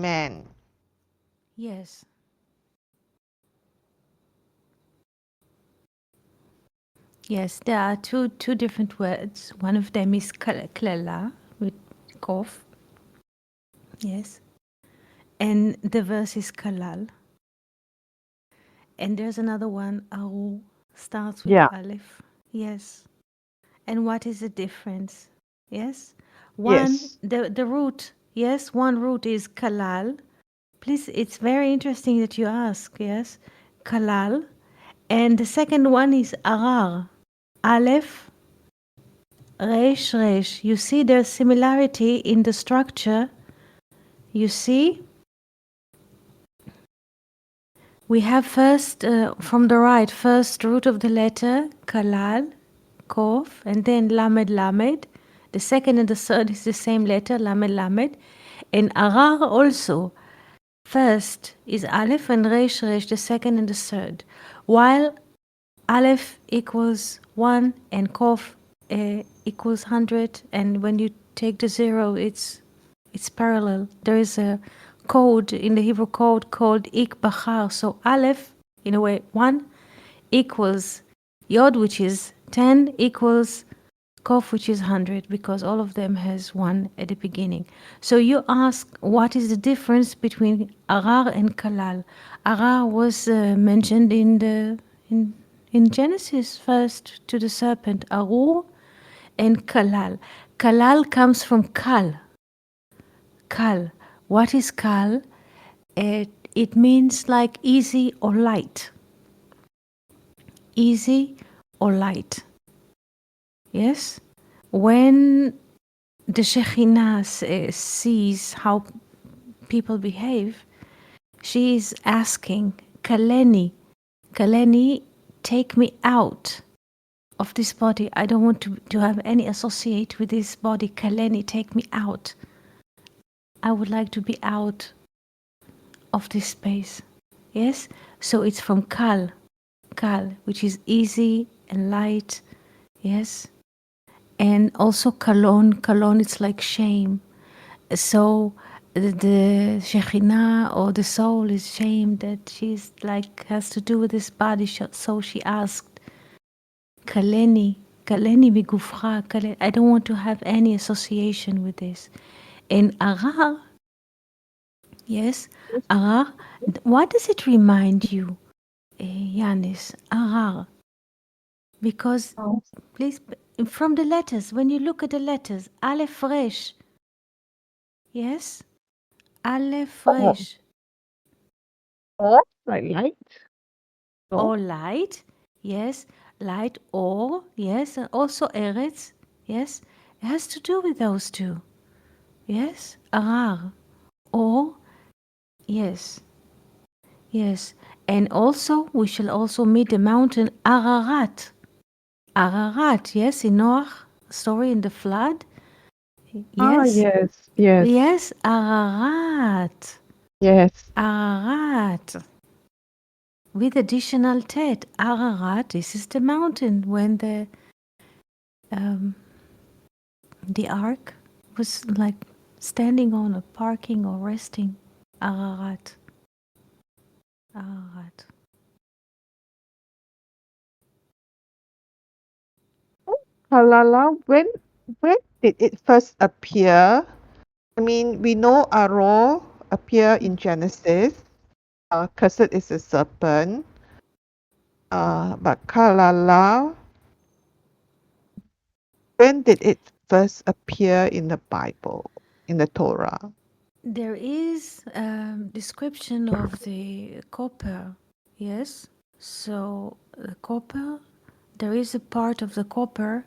man. Yes. Yes, there are two different words. One of them is klala with kof. Yes. And the verse is kalal. And there's another one, aru, starts with Yeah. aleph. Yes. And what is the difference? Yes. One, Yes. the root, yes, one root is kalal. Please, it's very interesting that you ask, yes. Kalal. And the second one is arar. Aleph, resh, resh. You see there's similarity in the structure. You see? We have first, from the right, first root of the letter, kalal, kof, and then lamed, lamed. The second and the third is the same letter, lamed, lamed. And arar also, first is aleph and resh, resh, the second and the third. While aleph equals 1 and kof equals 100, and when you take the zero, it's parallel. There is a code in the Hebrew code called ik bachar. So aleph, in a way, 1 equals yod, which is 10, equals kof, which is 100, because all of them has 1 at the beginning. So you ask, what is the difference between arar and kalal? Arar was mentioned in Genesis first to the serpent, arur, and kalal. Kalal comes from kal. Kal. What is kal? It means like easy or light. Easy or light. Yes? When the Shekhinah sees how people behave, she is asking, Kaleni, Kaleni, take me out of this body. I don't want to have any associate with this body. Kaleni, take me out. I would like to be out of this space. Yes? So it's from kal, which is easy and light. Yes? And also kalon, it's like shame. So the Shekhinah or the soul is shamed that she's like, has to do with this body. So she asked, Kaleni migufra, I don't want to have any association with this. And arar, yes, arar, what does it remind you, Yanis? Arar. Because, Oh. please, from the letters, when you look at the letters, Aleph Resh, yes? Aleph Oh. Resh, Or like light. No. or light, yes? Light or, yes? And also Eretz, yes? It has to do with those two, yes? Arar, or, yes, yes. And also, we shall also meet the mountain Ararat. Ararat, yes, in Noah story in the flood. Ah, Yes, yes. Yes. yes, Ararat. Yes. Ararat. With additional tet. Ararat, this is the mountain when the ark was like standing on a parking or resting. Ararat. Ararat. Halala, when did it first appear? I mean, we know Aro appear in Genesis. Cursed is a serpent. But Kalala, when did it first appear in the Bible, in the Torah? There is description of the copper, yes? So the copper, there is a part of the copper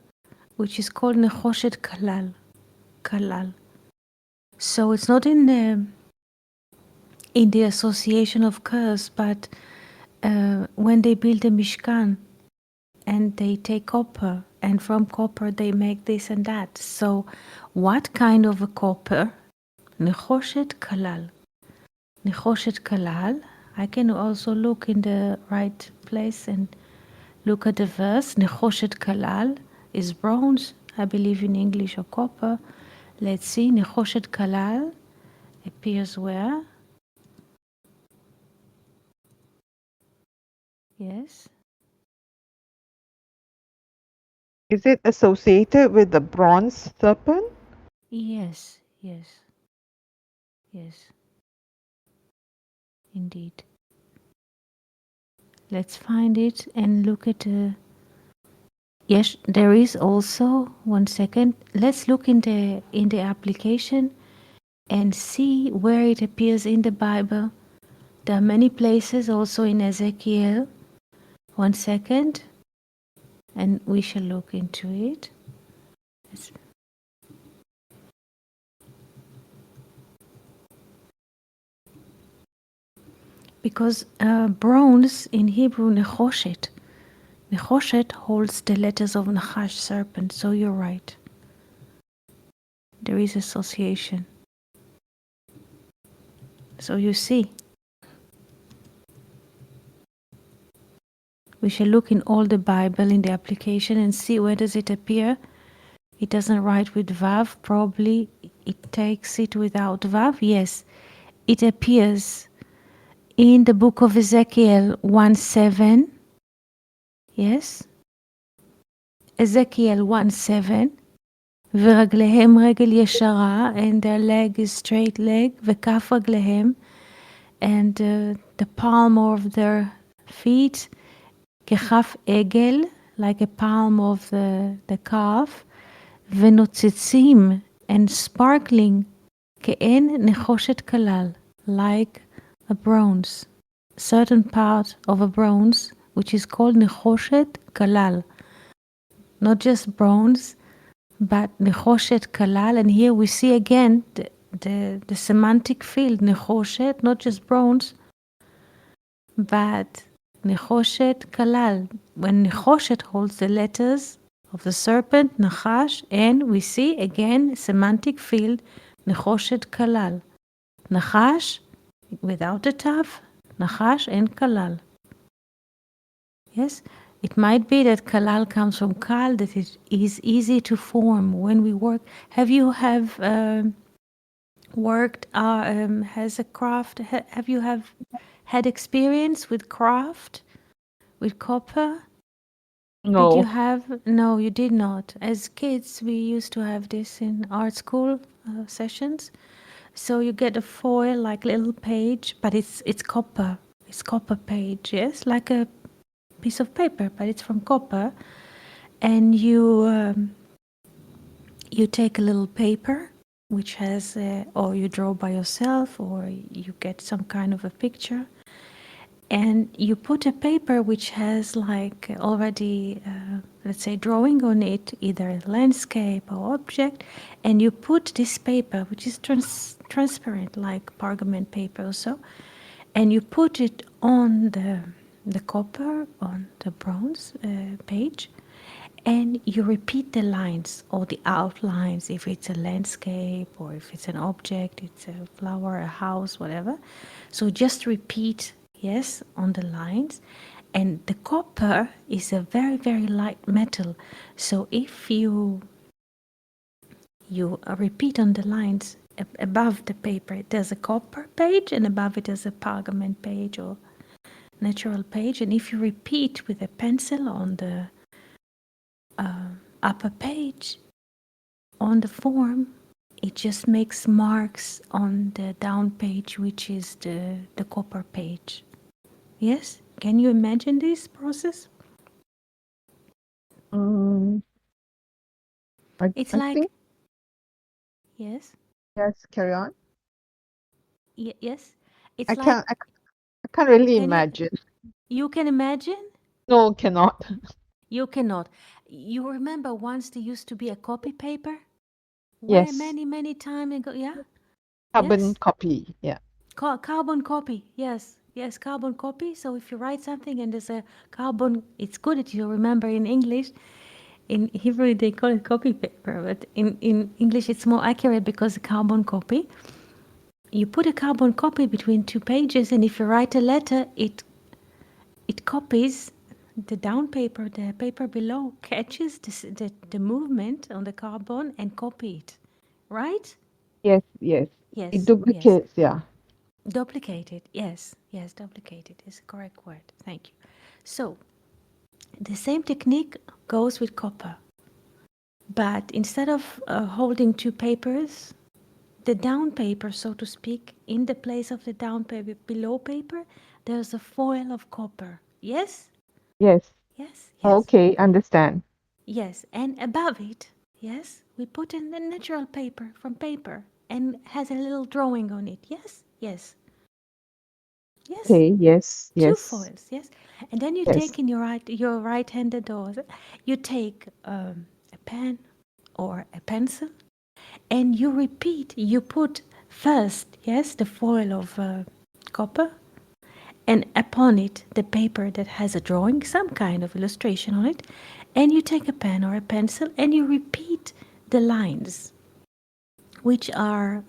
which is called Nechoshet Kalal. Kalal. So it's not in the association of curse, but when they build a Mishkan and they take copper, and from copper they make this and that. So what kind of a copper? Nechoshet Kalal. Nechoshet Kalal. I can also look in the right place and look at the verse. Nechoshet Kalal is bronze, I believe in English, or copper. Let's see. Nechoshet Kalal. Appears where? Yes. Is it associated with the bronze serpent? Yes. Yes. Yes. Indeed. Let's find it and look at the. Yes, there is also. 1 second. Let's look in the application and see where it appears in the Bible. There are many places also in Ezekiel. 1 second, and we shall look into it. It's- Because bronze in Hebrew, nechoshet. Nechoshet holds the letters of Nachash, serpent, so you're right. There is association. So you see, we shall look in all the Bible in the application and see where does it appear. It doesn't write with Vav, probably it takes it without Vav. Yes, it appears in the book of Ezekiel 1:7. Yes, Ezekiel 1:7. ורגליהם רגל ישרה, and their leg is straight leg, וכף רגליהם, and the palm of their feet, ככף עגל, like a palm of the calf, ונוצצים, and sparkling, כעין נחושת כלל, like a bronze, certain part of a bronze, which is called נחושת כלל, not just bronze, but nechoshet kalal, and here we see again the semantic field, nechoshet, not just bronze, but nechoshet kalal. When nechoshet holds the letters of the serpent, nachash, and we see again semantic field, nechoshet kalal. Nachash, without a taf, nachash and kalal. Yes? It might be that kalal comes from kal, that it is easy to form when we work. Have you worked as a craft? Have you had experience with craft, with copper? Did you No. have? No, you did not. As kids, we used to have this in art school sessions. So you get a foil, like little page, but it's copper. It's copper page, yes, like a piece of paper, but it's from copper. And you take a little paper, which has, or you draw by yourself, or you get some kind of a picture, and you put a paper which has like already, let's say, drawing on it, either a landscape or object, and you put this paper, which is transparent, like pergament paper or so, and you put it on the copper, on the bronze page, and you repeat the lines or the outlines, if it's a landscape or if it's an object, it's a flower, a house, whatever. So just repeat, yes, on the lines. And the copper is a very, very light metal. So if you repeat on the lines above the paper, there's a copper page, and above it is a pergament page or natural page. And if you repeat with a pencil on the upper page, on the form, it just makes marks on the down page, which is the copper page. Yes? Can you imagine this process? Mm, It's I like, think yes, yes. Carry on. yes. I It's like, can't. I can't really can imagine. you can imagine? No, cannot. You cannot. You remember once there used to be a copy paper? Way Yes. many, many time ago. Yeah? Carbon Yes? copy. Yeah. Carbon copy, yes, yes, carbon copy. So if you write something and there's a carbon, it's good that you remember in English. In Hebrew, they call it copy paper, but in English, it's more accurate because carbon copy. You put a carbon copy between two pages, and if you write a letter, it copies the down paper, the paper below catches the movement on the carbon and copy it, right? Yes. Yes. It Yes, yes. duplicates, yeah. Duplicated. Yes, yes, duplicated is the correct word. Thank you. So, the same technique goes with copper. But instead of holding two papers, the down paper, so to speak, in the place of the down paper, below paper, there's a foil of copper. Yes? Yes. Yes? Yes? Okay, understand. Yes. And above it, yes, we put in the natural paper from paper and has a little drawing on it. Yes? Yes. Yes? Okay, yes, Two yes, foils. Yes? And then you yes, take in your right-handed or you take a pen or a pencil and you repeat, you put first, yes, the foil of copper, and upon it the paper that has a drawing, some kind of illustration on it, and you take a pen or a pencil and you repeat the lines which are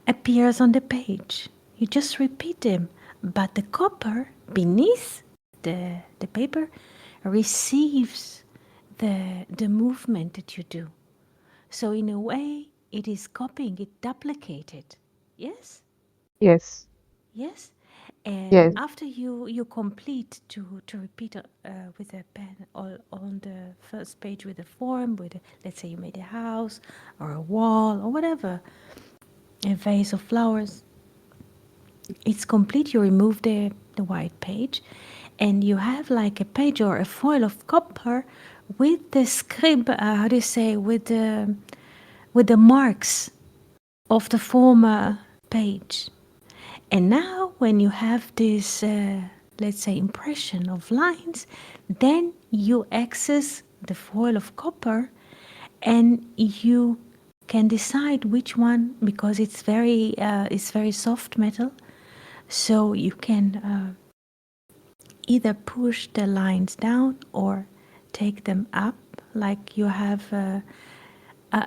appears on the page. You just repeat them, but the copper beneath the paper receives the movement that you do. So in a way, it is copying it, duplicated. Yes, yes, yes. And yes, after you complete to repeat with a pen on the first page with a form, with a, let's say you made a house or a wall or whatever, a vase of flowers. It's complete. You remove the white page, and you have like a page or a foil of copper with the scrib. How do you say with the marks of the former page. And now, when you have this, let's say, impression of lines, then you access the foil of copper and you can decide which one because it's very soft metal. So you can either push the lines down or take them up, like you have a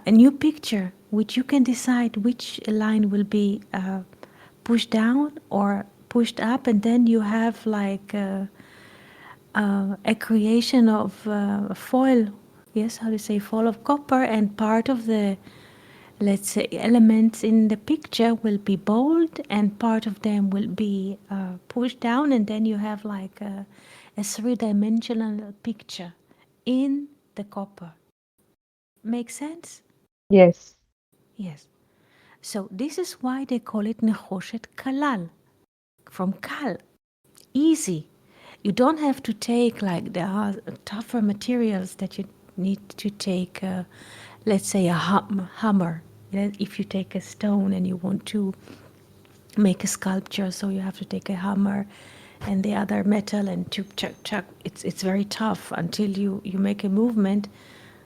new picture, which you can decide which line will be pushed down or pushed up, and then you have like a creation of foil. Yes, how to say foil of copper, and part of the, let's say, elements in the picture will be bold, and part of them will be pushed down, and then you have like a three-dimensional picture in the copper. Make sense? yes, Yes. So this is why they call it Nechoshet Kalal, from Kal, easy. You don't have to take like the tougher materials that you need to take, let's say a hammer. If you take a stone and you want to make a sculpture, so you have to take a hammer and the other metal and to chuck chuck. It's very tough until you make a movement.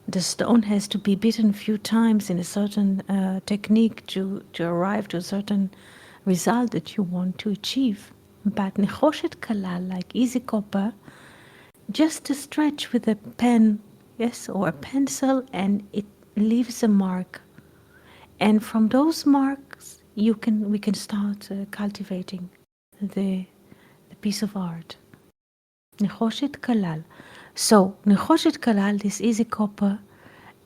The stone has to be beaten a few times in a certain technique to arrive to a certain result that you want to achieve. But nechoshet kalal, like easy copper, just to stretch with a pen, yes, or a pencil, and it leaves a mark. And from those marks, we can start cultivating the, the piece of art. Nechoshet kalal. So nechoshet kalal, this easy copper,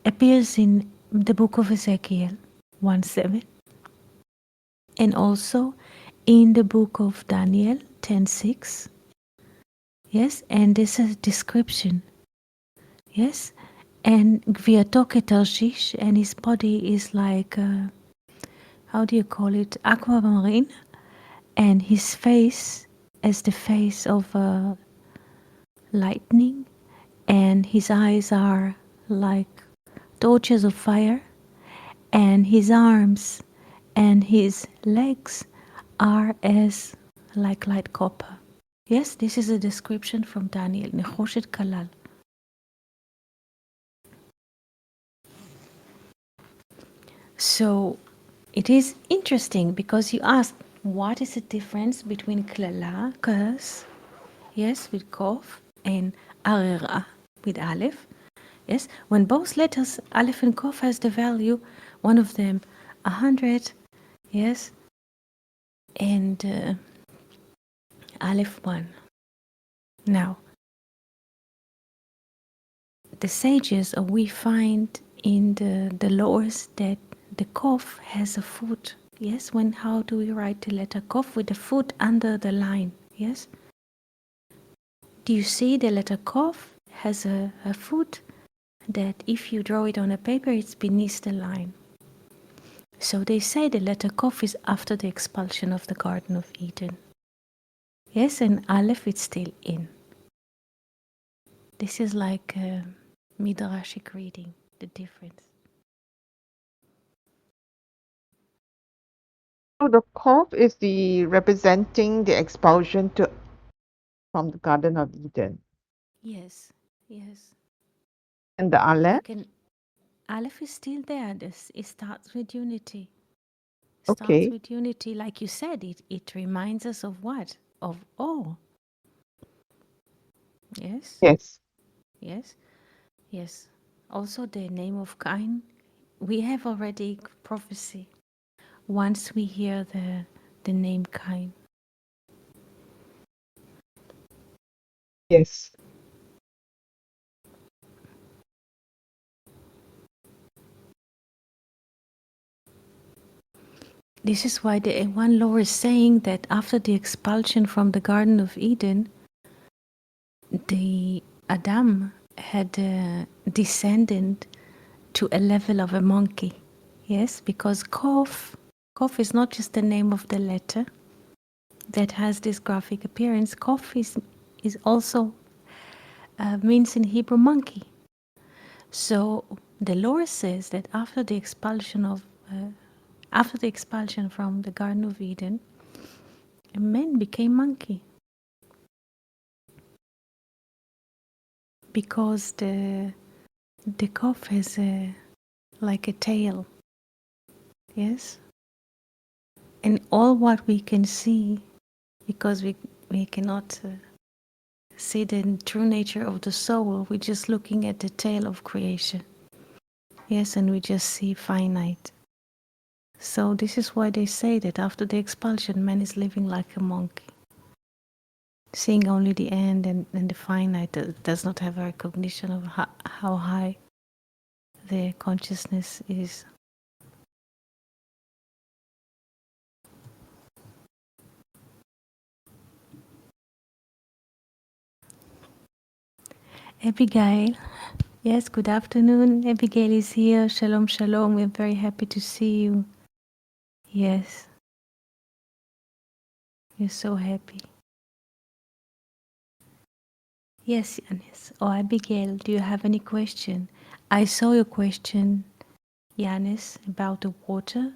appears in the book of Ezekiel 1:7, and also in the book of Daniel 10:6. Yes, and this is a description. Yes, and Gviato Tarshish, and his body is like, how do you call it, aquamarine, and his face as the face of lightning, and his eyes are like torches of fire, and his arms and his legs are as like light copper. Yes, this is a description from Daniel, Nechoshet Kalal. So it is interesting because you asked what is the difference between klala, curse, yes, with kof, and arera, with aleph. Yes, when both letters aleph and kof has the value, one of them 100, yes, and aleph 1. Now, the sages we find in the laws that the kof has a foot. Yes, how do we write the letter kof? With the foot under the line. Yes. Do you see the letter kof has a foot that if you draw it on a paper, it's beneath the line. So they say the letter kof is after the expulsion of the Garden of Eden. Yes, and aleph it's still in. This is like a midrashic reading, the difference. So the Qaf is the representing the expulsion from the Garden of Eden. Yes, yes. And the You Aleph? can. Aleph is still there. It starts with unity. Starts Okay. with unity, like you said. It reminds us of what? Of awe. Yes, Yes. yes, yes. Also, the name of Cain. We have already prophecy once we hear the name Cain. Yes. This is why the one law is saying that after the expulsion from the Garden of Eden, the Adam had descended to a level of a monkey. Yes, because Kof is not just the name of the letter that has this graphic appearance. Kof is also means in Hebrew monkey. So the Lord says that after the expulsion from the Garden of Eden, man became monkey because the Kof has like a tail. Yes, and all what we can see, because we cannot see the true nature of the soul, we're just looking at the tail of creation. Yes, and we just see finite. So this is why they say that after the expulsion, man is living like a monkey, seeing only the end and the finite, does not have a recognition of how high the consciousness is. Abigail. Yes, good afternoon. Abigail is here. Shalom, shalom. We're very happy to see you. Yes, we're so happy. Yes, Yanis. Oh, Abigail, do you have any question? I saw your question, Yanis, about the water.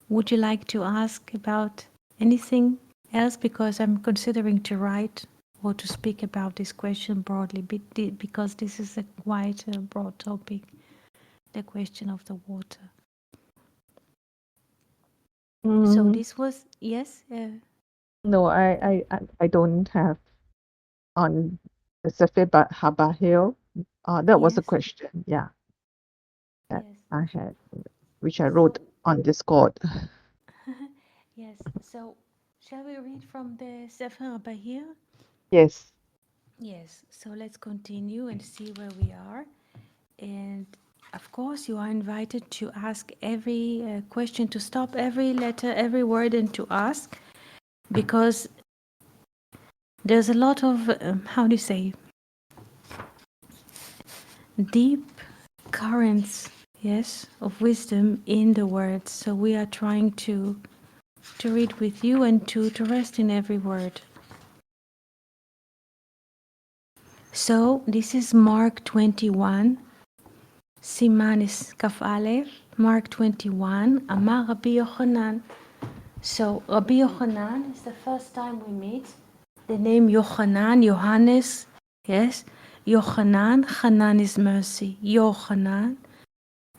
Would you like to ask about anything else? Because I'm considering to write or to speak about this question broadly, because this is a quite broad topic, the question of the water. So Mm, this was, yes? no, I don't have on the Sefer but HaBahir. That was a Yes, question, yeah, that yes. I had, which I wrote So, on Discord. yes. So, shall we read from the Sefer HaBahir? Yes. Yes. So let's continue and see where we are. And of course, you are invited to ask every question, to stop every letter, every word, and to ask, because there's a lot of, how do you say, deep currents, yes, of wisdom in the words. So we are trying to read with you and to rest in every word. So this is Mark 21, Siman is Kaf Aleph, Mark 21, Amar Rabbi Yochanan. So Rabbi Yochanan is the first time we meet. The name Yochanan, Johannes, yes. Yochanan, Hanan is mercy. Yochanan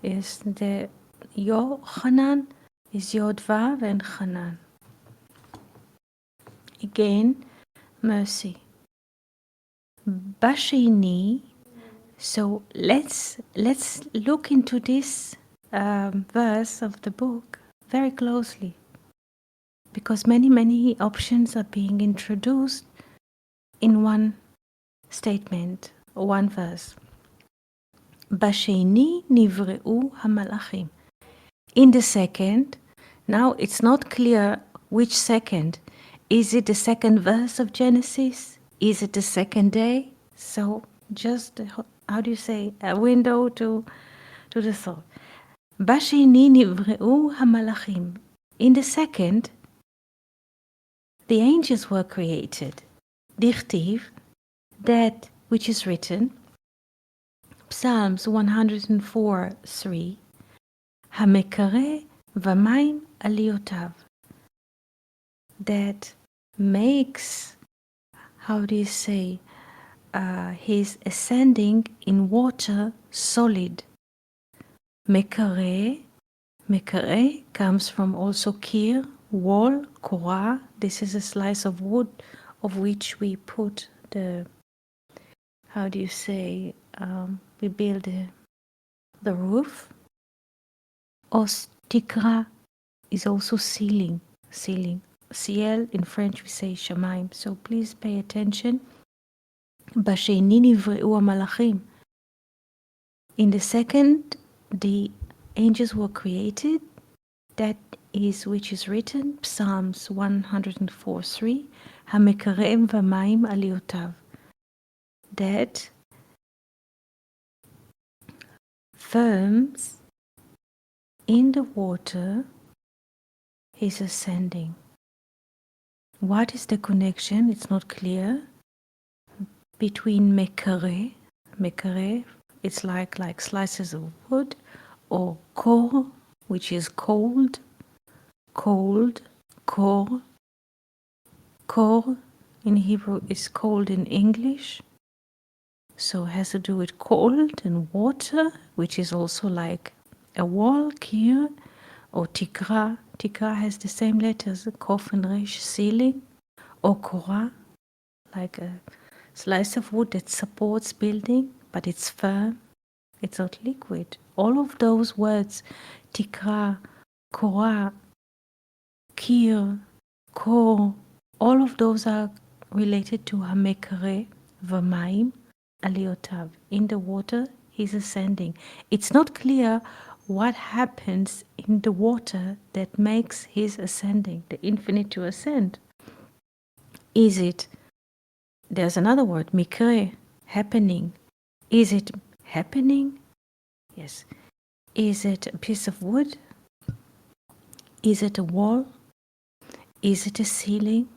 is the Yochanan is Yod Vav and Hanan. Again, mercy. Bashini. So let's look into this verse of the book very closely, because many options are being introduced in one statement, one verse. Basheni nivreu hamalachim. In the second, now it's not clear which second. Is it the second verse of Genesis? Is it the second day? So just, how do you say, a window to the thought. בשני נבראו המלאכים. In the second, the angels were created. דכתיב, that which is written, Psalms 104:3, המקרא ומים עליותיו. That makes, how do you say, his ascending in water solid. מקרא comes from also קיר, wall, קורה. This is a slice of wood of which we put the, how do you say, we build the roof. Os תקרה is also ceiling. Ciel, in French we say שמיים. So please pay attention. בשני נבראו המלאכים. In the second, the angels were created. That is which is written, Psalms 104:3, המקרם ומים עליותיו. That firms in the water is ascending. What is the connection? It's not clear. Between מקרא, it's like slices of wood, or קור, which is cold, קור in Hebrew is cold in English, so it has to do with cold and water, which is also like a wall, קיר, or תקרה has the same letters, קוף and resh, ceiling, or קורה, like a slice of wood that supports building, but it's firm, it's not liquid. All of those words, תקרה, קורה, קיר, קור, all of those are related to המקרא ומים עליותיו. In the water, he's ascending. It's not clear what happens in the water that makes his ascending, the infinite to ascend. Is it, there's another word, מקרה, happening. Is it happening? Yes. Is it a piece of wood? Is it a wall? Is it a ceiling?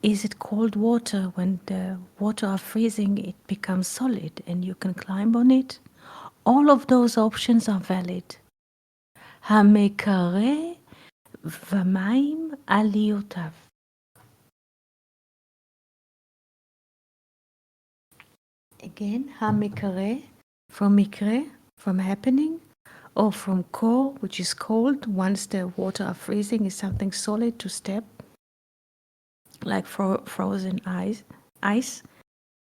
Is it cold water? When the water are freezing, it becomes solid and you can climb on it? All of those options are valid. המקרא ומים עליותיו. Again, המקרא, from מקרה, from happening, or from קור, which is cold. Once the water are freezing, is something solid to step, like frozen ice.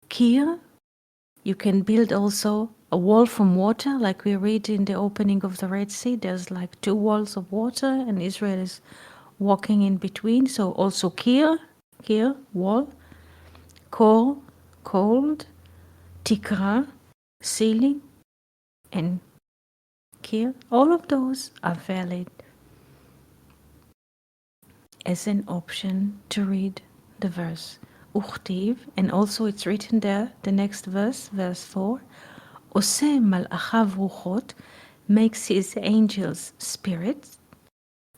קיר, you can build also a wall from water, like we read in the opening of the Red Sea. There's like 2 walls of water, and Israel is walking in between. So also קיר, wall, קור, cold, תקרה, ceiling, and קיר. All of those are valid as an option to read the verse. וכתיב, and also it's written there, the next verse, verse 4, עושה מלאכיו רוחות, makes his angels spirits,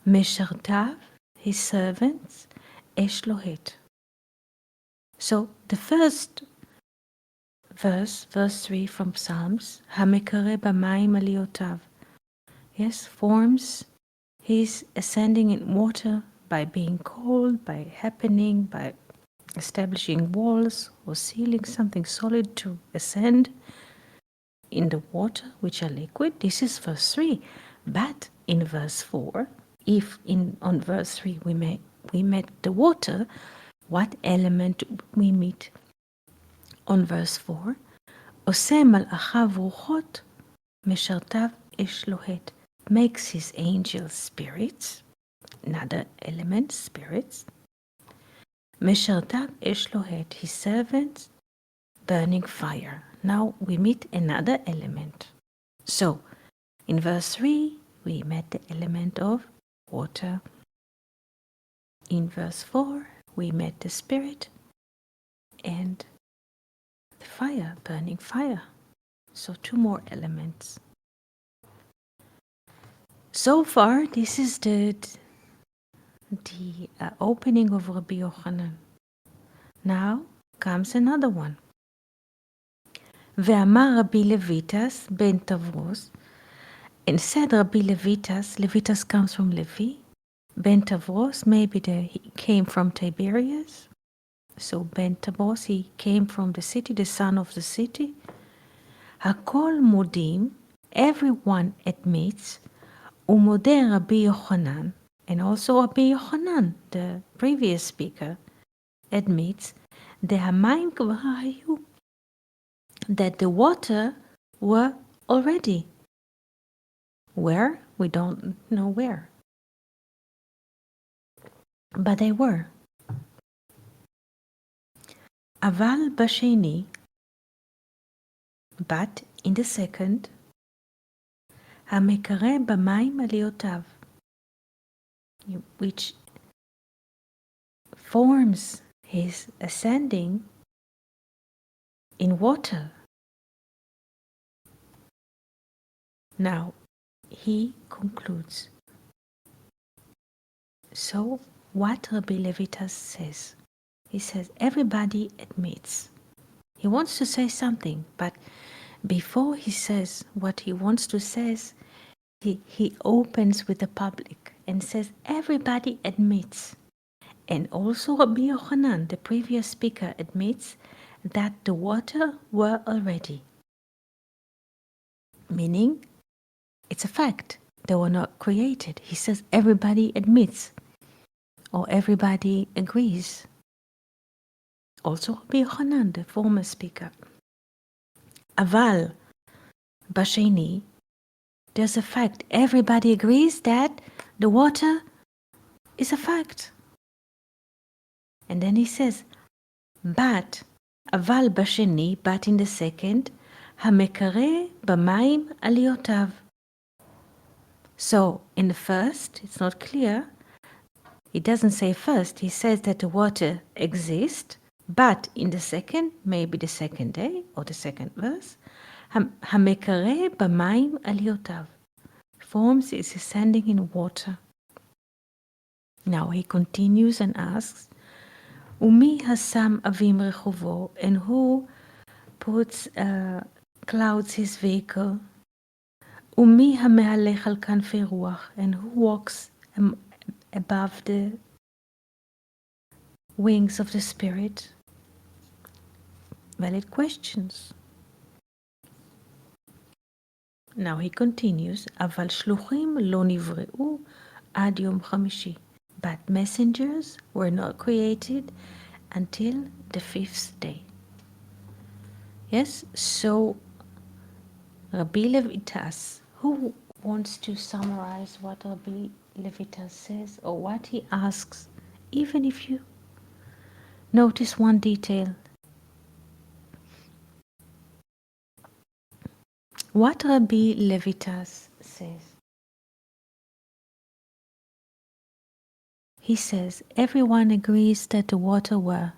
משרתיו, his servants, אש לוהט. So the first verse 3 from Psalms, המקרא במים עליותיו, yes, forms his ascending in water by being cold, by happening, by establishing walls or ceiling, something solid to ascend in the water, which are liquid. This is verse 3. But in verse 4, if on verse 3 we met the water, what element we meet on verse 4? עושה מלאכיו רוחות, משרתיו אש לוהט, makes his angels spirits, another element, spirits, משרתיו אש לוהט, his servants, burning fire. Now we meet another element. So in verse 3 we met the element of water. In verse 4, we met the spirit and the fire, burning fire. So 2 more elements. So far, this is the opening of Rabbi Yochanan. Now comes another one. ואמר רבי לויטס בן תברוס, and said Rabbi Levitas, Levitas comes from Levi, Ben Tavros, maybe he came from Tiberias. So Ben Tavros, he came from the city, the son of the city. Hakol Modim, everyone admits, Umode Rabbi Yochanan, and also Rabbi Yochanan, the previous speaker, admits, Dehamayim כבר היו, that the water were already. Where? We don't know where. But they were. Aval basheni, but in the second, המקרה במים עליותיו, which forms his ascending in water. Now, he concludes. So, what Rabbi Levitas says, he says, everybody admits. He wants to say something, but before he says what he wants to say, he opens with the public and says, everybody admits. And also Rabbi Yochanan, the previous speaker, admits that the water were already. Meaning, it's a fact. They were not created. He says everybody admits or everybody agrees. Also Rabbi Yochanan, the former speaker. Aval, Basheni, there's a fact. Everybody agrees that the water is a fact. And then he says, but, Aval Basheni, but in the second, המקרה במים עליותיו. So, in the first, it's not clear. He doesn't say first. He says that the water exists, but in the second, maybe the second day or the second verse, המקרה במים עליותיו forms is ascending in water. Now he continues and asks, ומי השם אבים רכובו, and who puts clouds his vehicle, ומי המהלך על כנפי רוח, and who walks above the wings of the spirit. Valid questions. Now he continues, אבל שלוחים לא נבראו עד יום חמישי. But messengers were not created until the 5th day. Yes, so Rabbi Levitas, who wants to summarize what Rabbi Levitas says or what he asks, even if you notice one detail. What Rabbi Levitas says. He says, everyone agrees that the water were.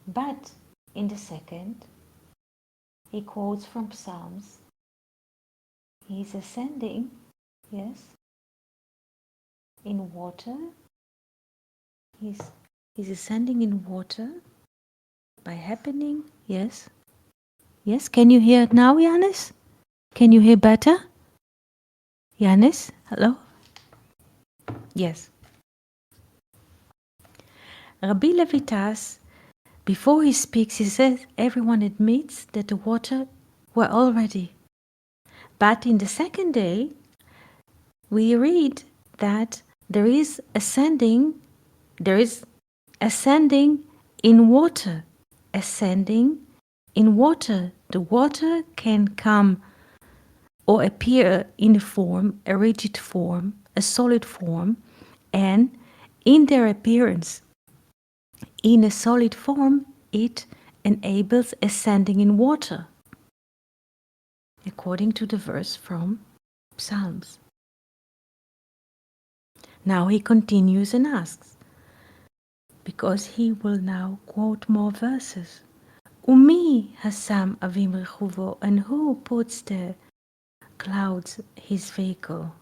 But in the second, he quotes from Psalms. He's ascending, yes, in water. He's ascending in water by happening, yes. Yes, can you hear it now, Yanis? Can you hear better? Yanis, hello? Yes. Rabbi Levitas, before he speaks, he says, everyone admits that the water were already. But in the second day, we read that there is ascending in water. Ascending in water. The water can come or appear in a form, a rigid form, a solid form, and in their appearance in a solid form, it enables ascending in water. According to the verse from Psalms. Now he continues and asks, because he will now quote more verses. Umi hasam avim rechuvo, and who puts the clouds his vehicle?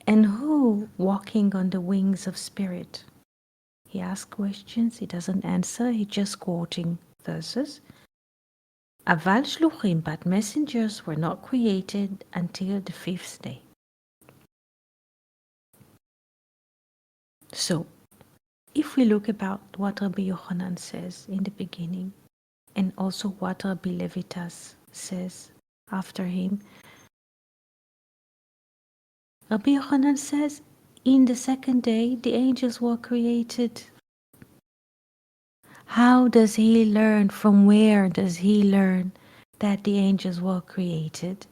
And who walking on the wings of spirit? He asks questions, he doesn't answer, he's just quoting verses. Aval shluchim, but messengers were not created until the 5th day. So, if we look about what Rabbi Yochanan says in the beginning, and also what Rabbi Levitas says after him, Rabbi Yochanan says, in the 2nd day, the angels were created. How does he learn? From where does he learn that the angels were created?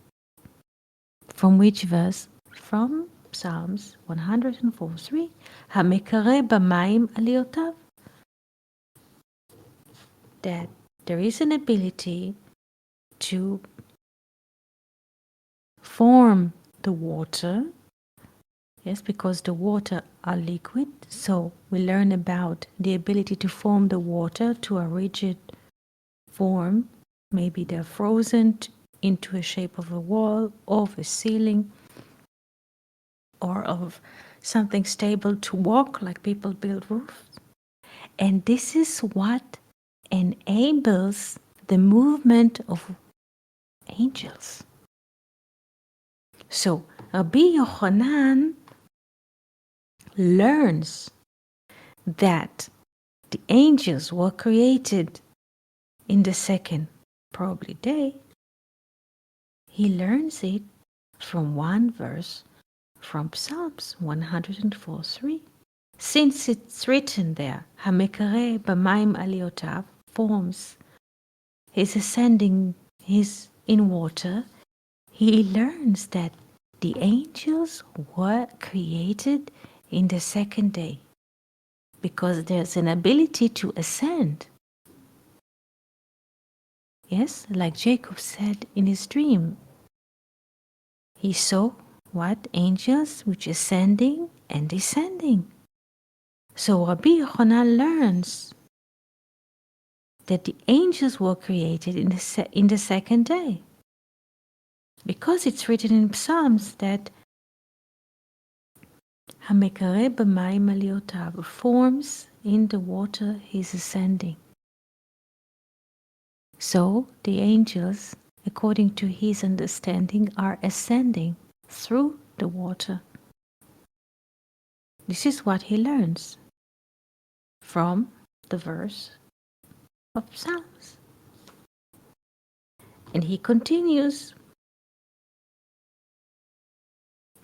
From which verse? From Psalms 104:3. המקרא במים עליותיו. That there is an ability to form the water. Yes, because the water are liquid, so we learn about the ability to form the water to a rigid form. Maybe they're frozen into a shape of a wall, of a ceiling, or of something stable to walk, like people build roofs. And this is what enables the movement of angels. So Rabbi Yochanan learns that the angels were created in the 2nd, probably day. He learns it from one verse from Psalms 104:3. Since it's written there, המקרא במים עליותיו, forms his ascending, his in water, he learns that the angels were created in the 2nd day, because there's an ability to ascend. Yes, like Jacob said in his dream, he saw what? Angels which ascending and descending. So Rabbi Yochanan learns that the angels were created in the 2nd day, because it's written in Psalms that המקרא במים עליותיו, forms in the water his ascending. So the angels, according to his understanding, are ascending through the water. This is what he learns from the verse of Psalms. And he continues,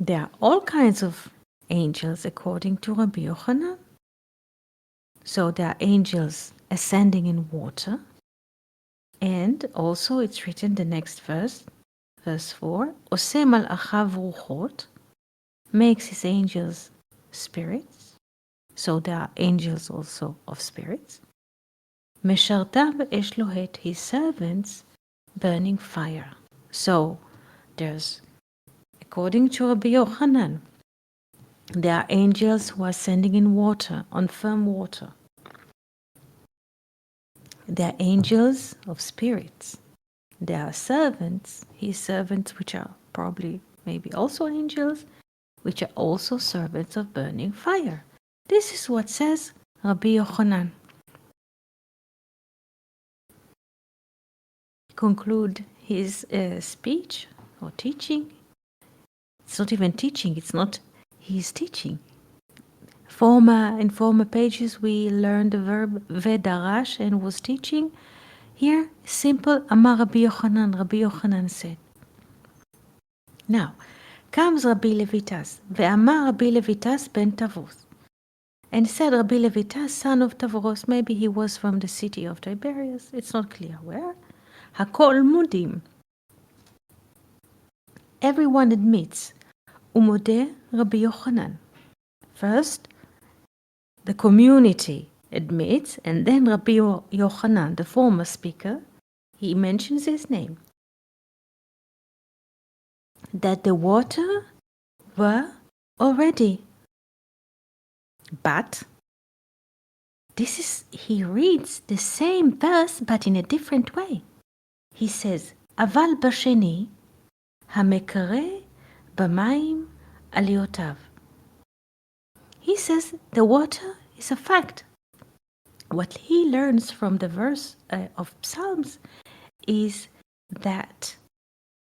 there are all kinds of angels according to Rabbi Yochanan. So there are angels ascending in water. And also it's written the next verse, verse 4, עושה מלאכיו רוחות, makes his angels spirits. So there are angels also of spirits. משרתיו אש לוהט, his servants, burning fire. So there's, according to Rabbi Yochanan, there are angels who are ascending in water, on firm water. There are angels of spirits. There are servants, his servants, which are probably maybe also angels, which are also servants of burning fire. This is what says Rabbi Yochanan. Conclude his speech or teaching. It's not even teaching, it's not his teaching. In former pages we learned the verb vedarash and was teaching. Here, simple, Amar Rabbi Yochanan said. Now, comes Rabbi Levitas, ve'amar Rabbi Levitas ben Tavros, and said Rabbi Levitas, son of Tavros, maybe he was from the city of Tiberias, it's not clear where. Hakol mudim, everyone admits, umodeh Rabbi Yochanan. First, the community admits, and then Rabbi Yochanan, the former speaker, he mentions his name. that the water were already. But he reads the same verse but in a different way. He says, אבל בשני המקרא במים עליותיו. He says the water is a fact. What he learns from the verse of Psalms is that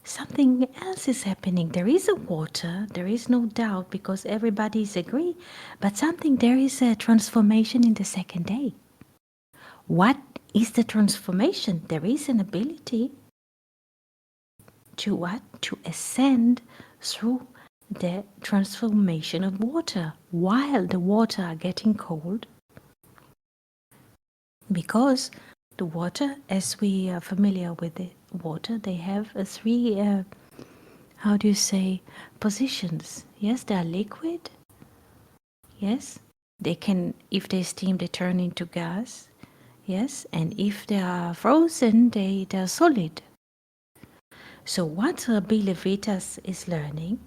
something else is happening. There is a water, there is no doubt, because everybody is agree, but there is a transformation in the second day. What is the transformation? There is an ability to what? To ascend through the transformation of water while the water are getting cold, because the water, as we are familiar with the water, they have three positions. Yes, they are liquid. Yes, they can, if they steam, they turn into gas. Yes, and if they are frozen, they are solid. So what Rabbi Levitas is learning,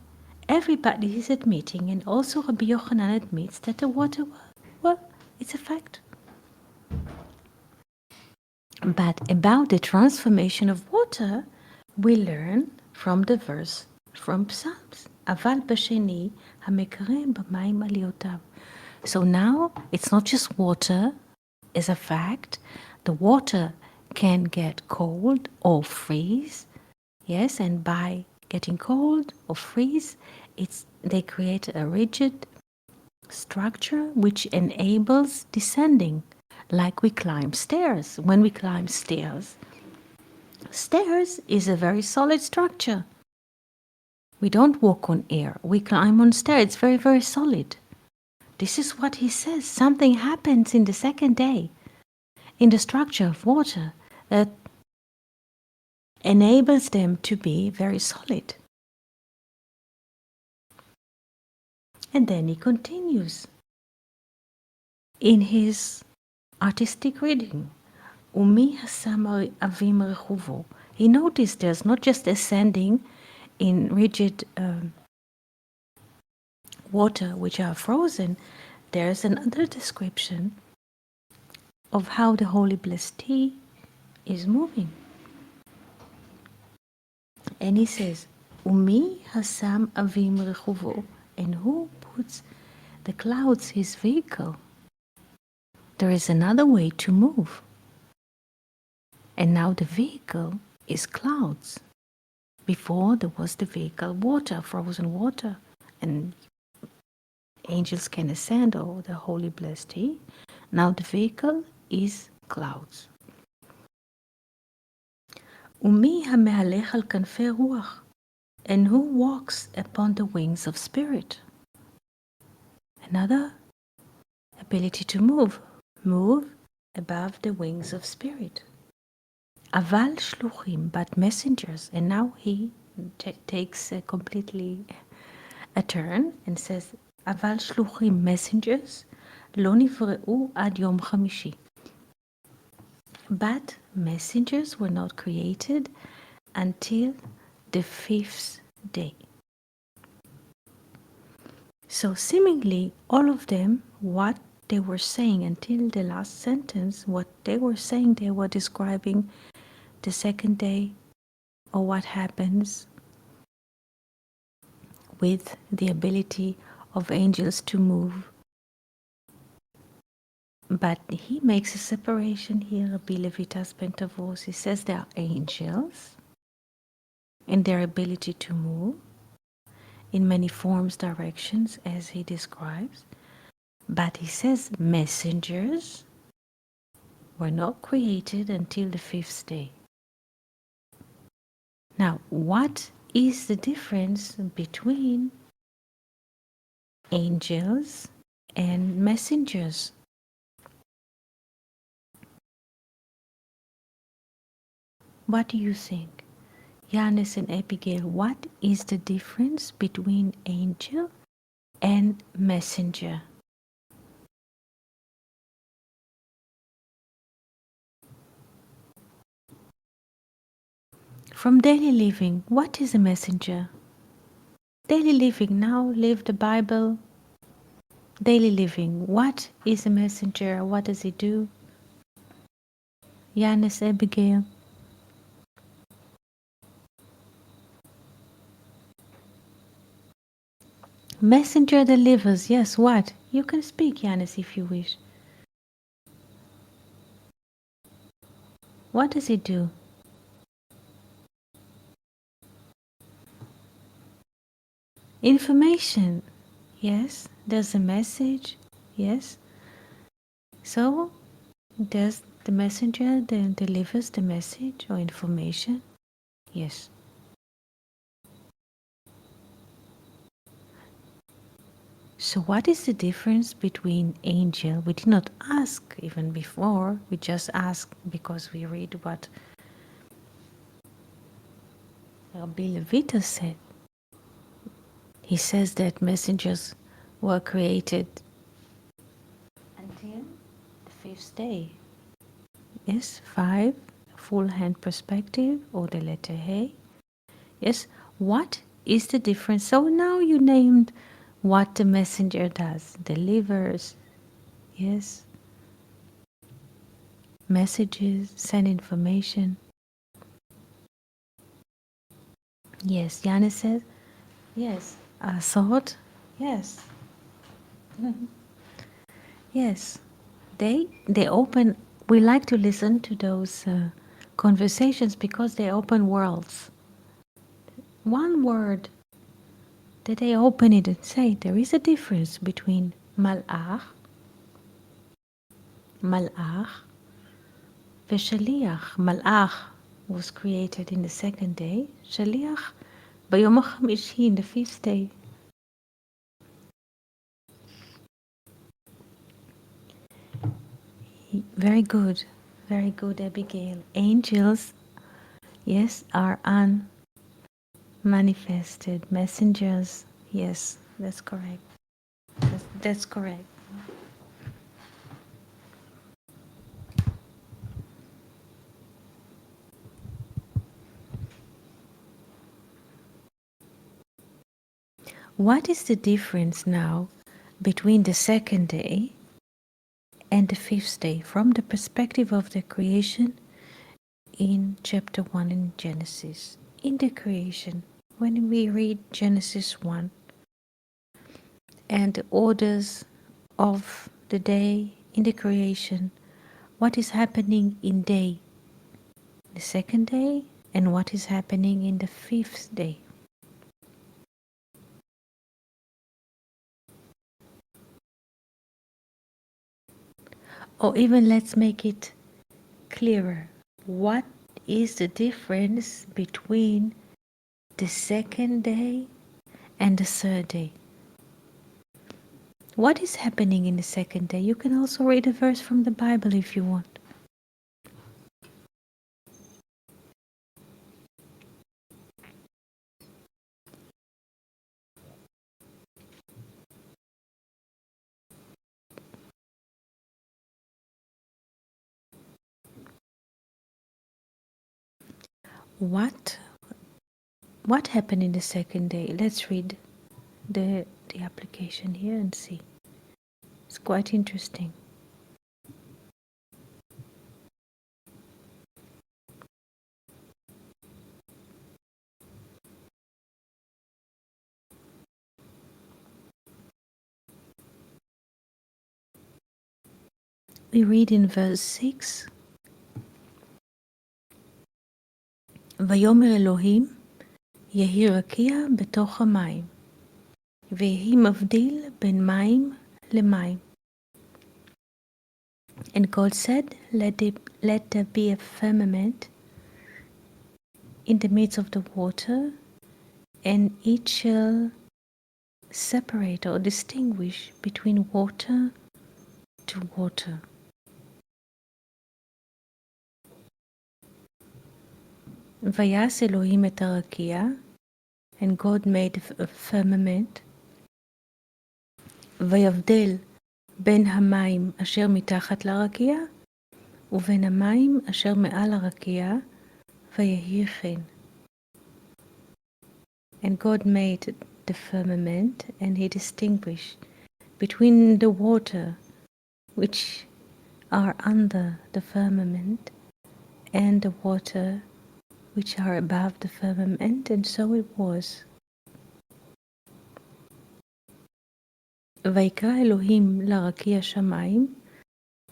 everybody is admitting, and also Rabbi Yochanan admits that the water, well, it's a fact. But about the transformation of water, we learn from the verse from Psalms. אבל בשני המקרא במים עליותיו. So now it's not just water as a fact. The water can get cold or freeze. Yes, and by getting cold or freeze, they create a rigid structure which enables descending, like we climb stairs. When we climb stairs is a very solid structure. We don't walk on air. We climb on stairs. It's very, very solid. This is what he says. Something happens in the second day in the structure of water that enables them to be very solid. And then he continues in his artistic reading. Umi hasam avim rechuvo. He noticed there's not just ascending in rigid water which are frozen. There's another description of how the Holy Blessed Tea is moving. And he says, Umi hasam avim rechuvo. And who puts the clouds his vehicle? There is another way to move. And now the vehicle is clouds. Before there was the vehicle water, frozen water, and angels can ascend, or the Holy Blessed Tea. Now the vehicle is clouds. Umi hamehalech al kanfei ruach, and who walks upon the wings of spirit? Another ability to move above the wings of spirit. Aval shluchim, but messengers. And now he takes completely a turn and says, Aval shluchim, messengers, lo nivreu ad yom chamishi. But messengers were not created until the fifth day. So seemingly all of them, what they were saying until the last sentence, what they were saying, they were describing the second day, or what happens with the ability of angels to move. But he makes a separation here, Rabbi Levitas ben Tavos. He says they are angels in their ability to move in many forms, directions, as he describes. But he says messengers were not created until the fifth day. Now, what is the difference between angels and messengers? What do you think? Yanis and Abigail, what is the difference between angel and messenger? From daily living, what is a messenger? daily living. Now live the Bible. Daily living. What is a messenger? What does he do? Yanis, Abigail. Messenger delivers. Yes, what? You can speak, Yanis, if you wish. What does he do? Information. Yes. There's a message. Yes. So, does the messenger then delivers the message or information? Yes. So what is the difference between angel? We did not ask even before. We just asked because we read what Rabbi Levita said. He says that messengers were created until the fifth day. Yes, 5, full hand perspective, or the letter He. Yes, what is the difference? So now you named what the messenger does. Delivers, yes, messages, send information. Yes, Yana says, yes, a thought, yes. Yes, they open. We like to listen to those conversations because they open worlds. One word that they open it and say there is a difference between malach, ושליח. Malach was created in the second day. שליח ביום החמישי, in the fifth day. Very good, Abigail. Angels, yes, are unmanifested messengers. Yes, that's correct. That's correct. What is the difference now between the second day and the fifth day from the perspective of the creation in chapter 1 in Genesis? In the creation, when we read Genesis 1 and the orders of the day in the creation, what is happening in day, the second day, and what is happening in the fifth day? Or even let's make it clearer. What is the difference between the second day and the third day? What is happening in the second day? You can also read a verse from the Bible if you want. What happened in the second day? Let's read the application here and see. It's quite interesting. We read in verse 6, ויאמר אלוהים יהי רקיע בתוך המים, ויהי מבדיל בין מים למים. And God said, let there be a firmament in the midst of the water, and it shall separate or distinguish between water to water. ויעש אלוהים את הרקיע, and God made a firmament, ויבדל בין המים אשר מתחת לרקיע, ובין המים אשר מעל הרקיע, ויהי כן. And God made the firmament, and he distinguished between the water which are under the firmament and the water which are above the firmament, and so it was. ויקרא אלוהים לרקיע שמיים,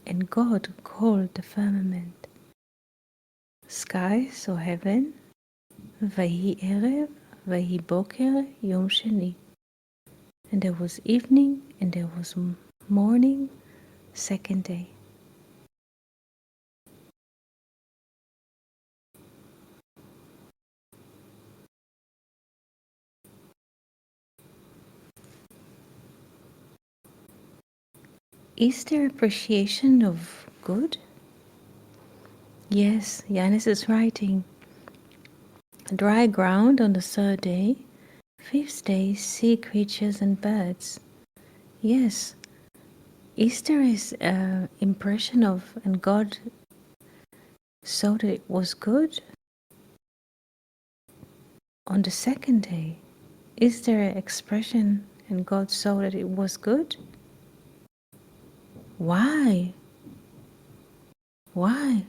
and God called the firmament sky, so heaven, ויהי ערב, ויהי בוקר, יום שני. And there was evening, and there was morning, second day. Is there appreciation of good? Yes, Yanis is writing. Dry ground on the third day, fifth day, sea creatures and birds. Yes, Easter is an impression of, and God saw that it was good. On the second day, is there an expression, and God saw that it was good? Why? Why?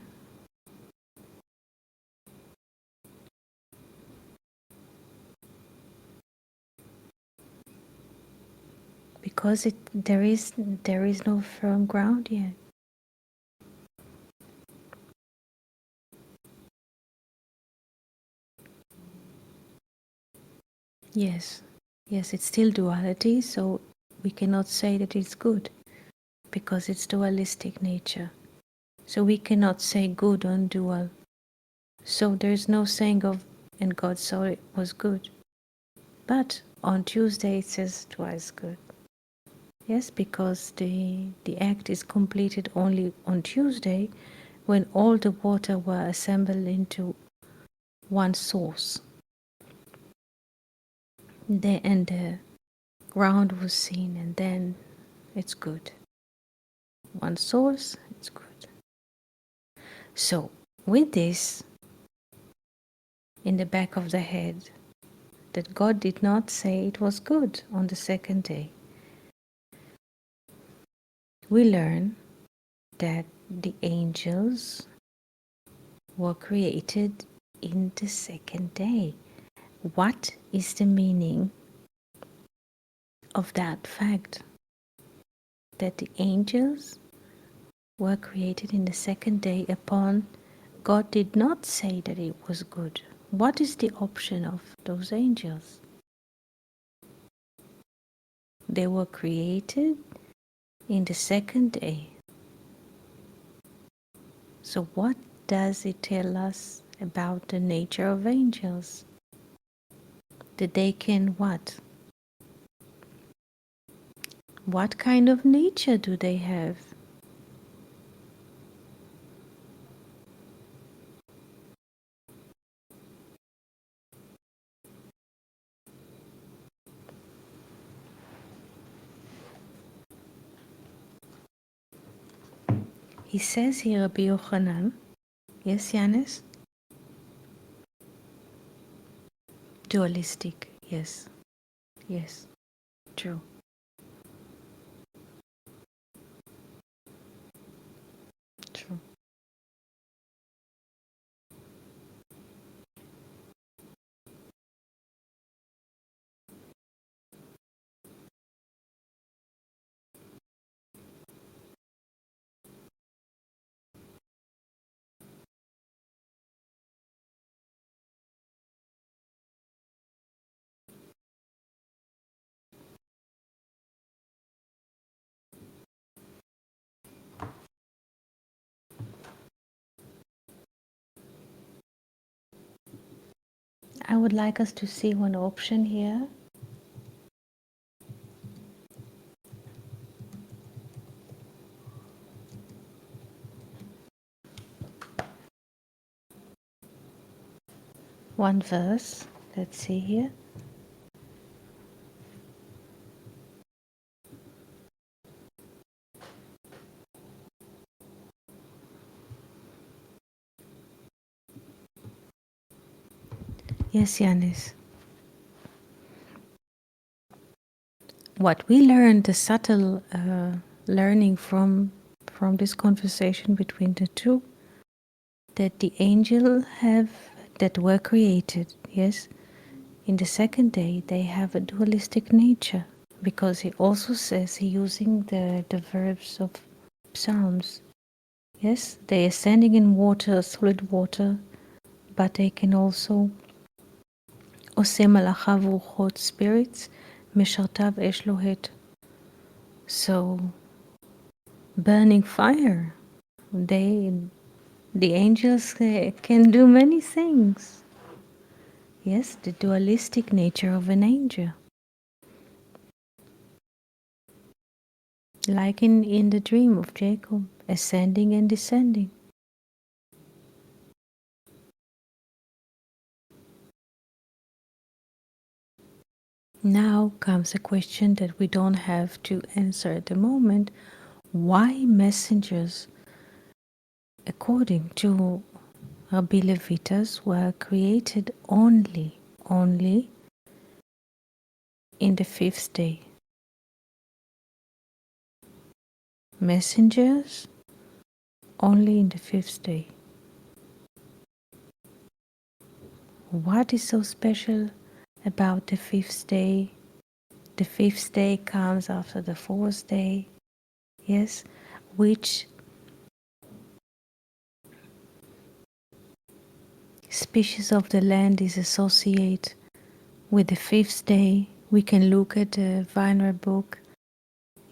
Because there is no firm ground yet. Yes, it's still duality, so we cannot say that it's good because it's dualistic nature. So we cannot say good on dual. So there's no saying of, and God saw it was good. But on Tuesday it says twice good. Yes, because the act is completed only on Tuesday when all the water were assembled into one source. And the ground was seen, and then it's good. One source, it's good. So with this in the back of the head, that God did not say it was good on the second day, we learn that the angels were created in the second day. What is the meaning of that fact? That the angels were created in the second day upon God did not say that it was good. What is the option of those angels? They were created in the second day. So what does it tell us about the nature of angels? That they can what? What kind of nature do they have? He says here, Rabbi Yochanan. Yes, Yanis? Dualistic. Yes. Yes. True. True. I would like us to see one option here. One verse. Let's see here. Yes, Yanis. what we learned, the subtle learning from this conversation between the two, that the angel have that were created, yes, in the second day they have a dualistic nature, because he also says he using the verbs of Psalms. Yes, they are standing in water, solid water, but they can also עושה מלאכיו רוחות spirits, משרתיו אש לוהט. So, burning fire. The angels can do many things. Yes, the dualistic nature of an angel. Like in the dream of Jacob, ascending and descending. Now comes a question that we don't have to answer at the moment. Why messengers, according to Rabbi Levitas, were created only in the fifth day? Messengers only in the fifth day. What is so special about the fifth day? The fifth day comes after the fourth day. Yes, which species of the land is associated with the fifth day? We can look at the Weiner book.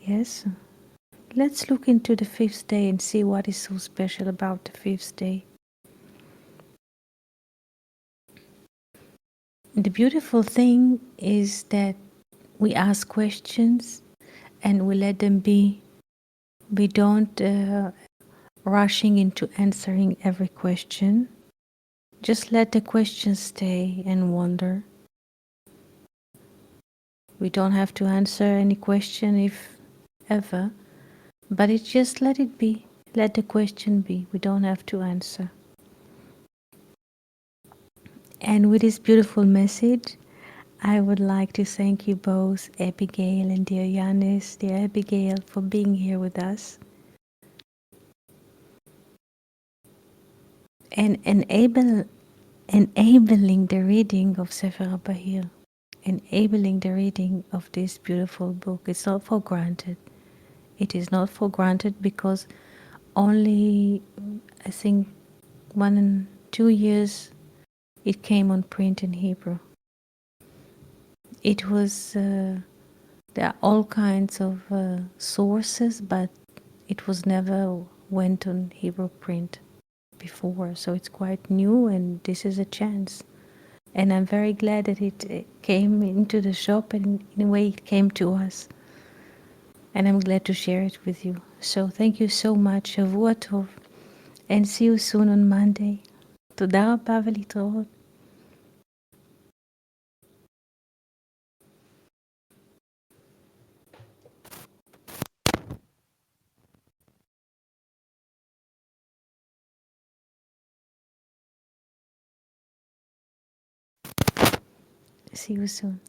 Yes, let's look into the fifth day and see what is so special about the fifth day. The beautiful thing is that we ask questions and we let them be. We don't rushing into answering every question. Just let the question stay and wonder. We don't have to answer any question if ever, but it just let it be. Let the question be. We don't have to answer. And with this beautiful message, I would like to thank you both, Abigail and dear Yanis, dear Abigail, for being here with us and enabling the reading of Sefer HaBahir, enabling the reading of this beautiful book. It's not for granted. It is not for granted because only, I think, 1 and 2 years it came on print in Hebrew. It was, there are all kinds of sources, but it was never went on Hebrew print before, so it's quite new, and this is a chance. And I'm very glad that it came into the shop, and in a way it came to us. And I'm glad to share it with you. So thank you so much, שבוע טוב, and see you soon on Monday. תודה רבה ולהתראות. See you soon.